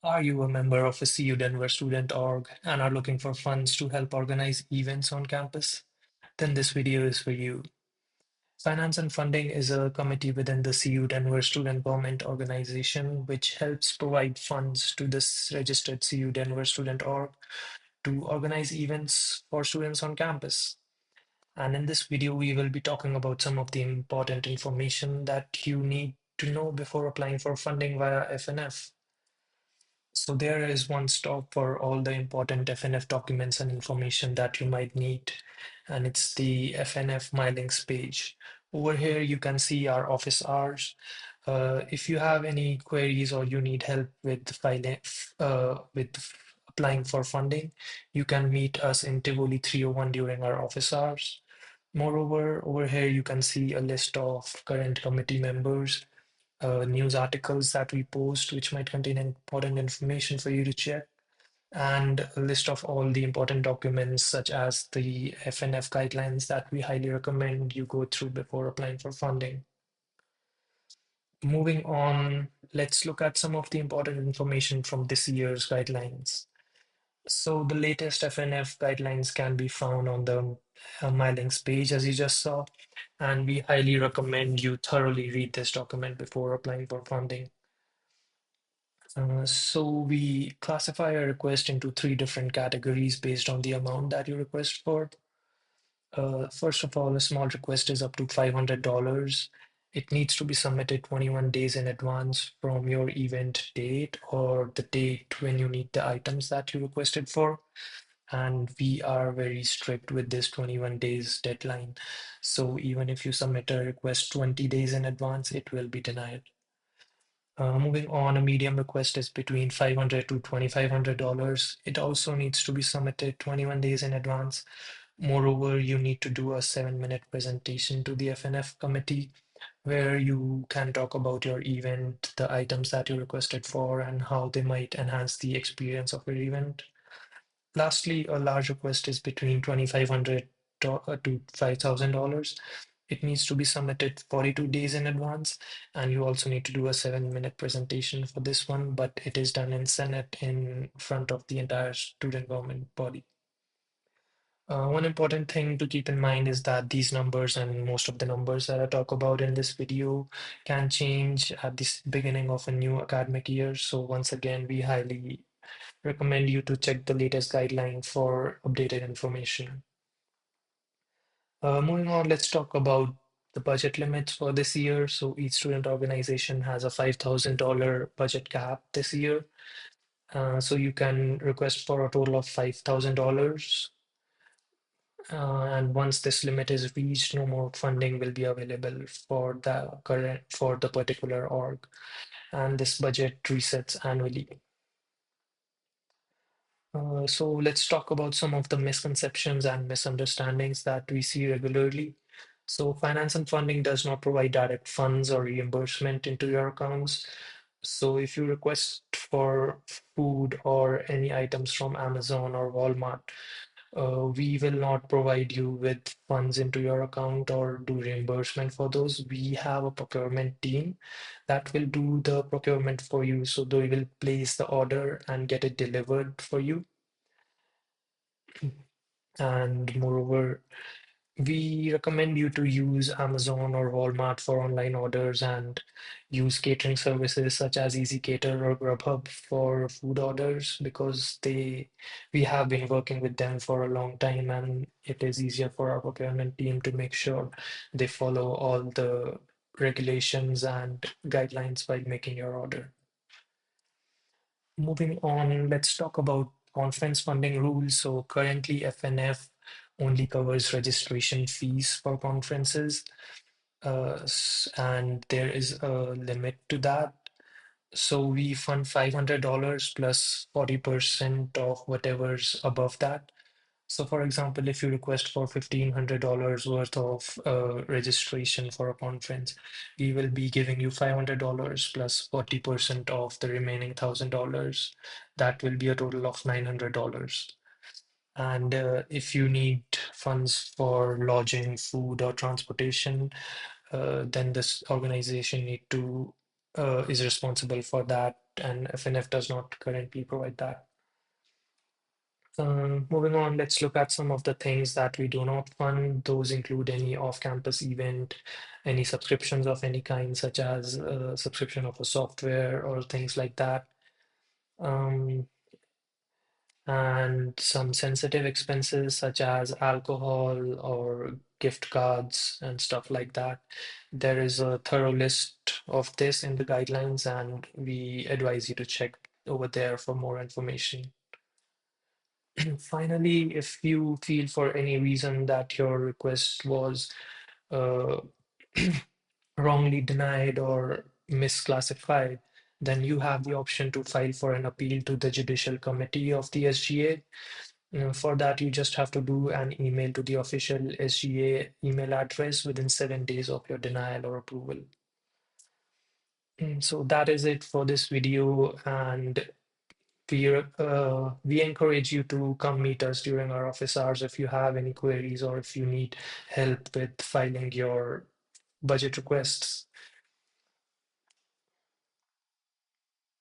Are you a member of a CU Denver student org and are looking for funds to help organize events on campus? Then this video is for you. Finance and Funding is a committee within the CU Denver Student Government Organization which helps provide funds to this registered CU Denver student org to organize events for students on campus. And in this video, we will be talking about some of the important information that you need to know before applying for funding via F&F. So there is one stop for all the important F&F documents and information that you might need, and it's the F&F MyLinks page. Over here, you can see our office hours. If you have any queries or you need help with filing, with applying for funding, you can meet us in Tivoli 301 during our office hours. Moreover, over here, you can see a list of current committee members, news articles that we post, which might contain important information for you to check, and a list of all the important documents, such as the F&F guidelines that we highly recommend you go through before applying for funding. Moving on, let's look at some of the important information from this year's guidelines. So the latest F&F guidelines can be found on the MyLinks page, as you just saw, and we highly recommend you thoroughly read this document before applying for funding. So we classify a request into three different categories based on the amount that you request for. First of all, a small request is up to $500. It needs to be submitted 21 days in advance from your event date or the date when you need the items that you requested for. And we are very strict with this 21 days deadline. So even if you submit a request 20 days in advance, it will be denied. Moving on, a medium request is between $500 to $2,500. It also needs to be submitted 21 days in advance. Moreover, you need to do a 7-minute presentation to the F&F committee where you can talk about your event, the items that you requested for, and how they might enhance the experience of your event. Lastly, a large request is between $2,500 to $5,000. It needs to be submitted 42 days in advance, and you also need to do a 7-minute presentation for this one, but it is done in Senate in front of the entire student government body. One important thing to keep in mind is that these numbers and most of the numbers that I talk about in this video can change at the beginning of a new academic year. So once again, we highly recommend you to check the latest guideline for updated information. Moving on, let's talk about the budget limits for this year. So each student organization has a $5,000 budget cap this year. So you can request for a total of $5,000. And once this limit is reached, no more funding will be available for the particular org. And this budget resets annually. So let's talk about some of the misconceptions and misunderstandings that we see regularly. So finance and funding does not provide direct funds or reimbursement into your accounts. So if you request for food or any items from Amazon or Walmart, we will not provide you with funds into your account or do reimbursement for those. We have a procurement team that will do the procurement for you. So they will place the order and get it delivered for you. And moreover, we recommend you to use Amazon or Walmart for online orders and use catering services such as Easy Cater or Grubhub for food orders because we have been working with them for a long time and it is easier for our procurement team to make sure they follow all the regulations and guidelines while making your order. Moving on, let's talk about conference funding rules. So currently FNF only covers registration fees for conferences, and there is a limit to that. So we fund $500 plus 40% of whatever's above that. So for example, if you request for $1,500 worth of registration for a conference, we will be giving you $500 plus 40% of the remaining $1,000. That will be a total of $900. And if you need funds for lodging, food, or transportation, then this organization need to is responsible for that, and FNF does not currently provide that. Moving on, let's look at some of the things that we do not fund. Those include any off-campus event, any subscriptions of any kind, such as subscription of a software or things like that. Um, and some sensitive expenses such as alcohol or gift cards and stuff like that. There is a thorough list of this in the guidelines, and we advise you to check over there for more information. Finally, if you feel for any reason that your request was uh, wrongly denied or misclassified, then you have the option to file for an appeal to the Judicial Committee of the SGA. For that, you just have to do an email to the official SGA email address within 7 days of your denial or approval. So that is it for this video, and we encourage you to come meet us during our office hours if you have any queries or if you need help with filing your budget requests.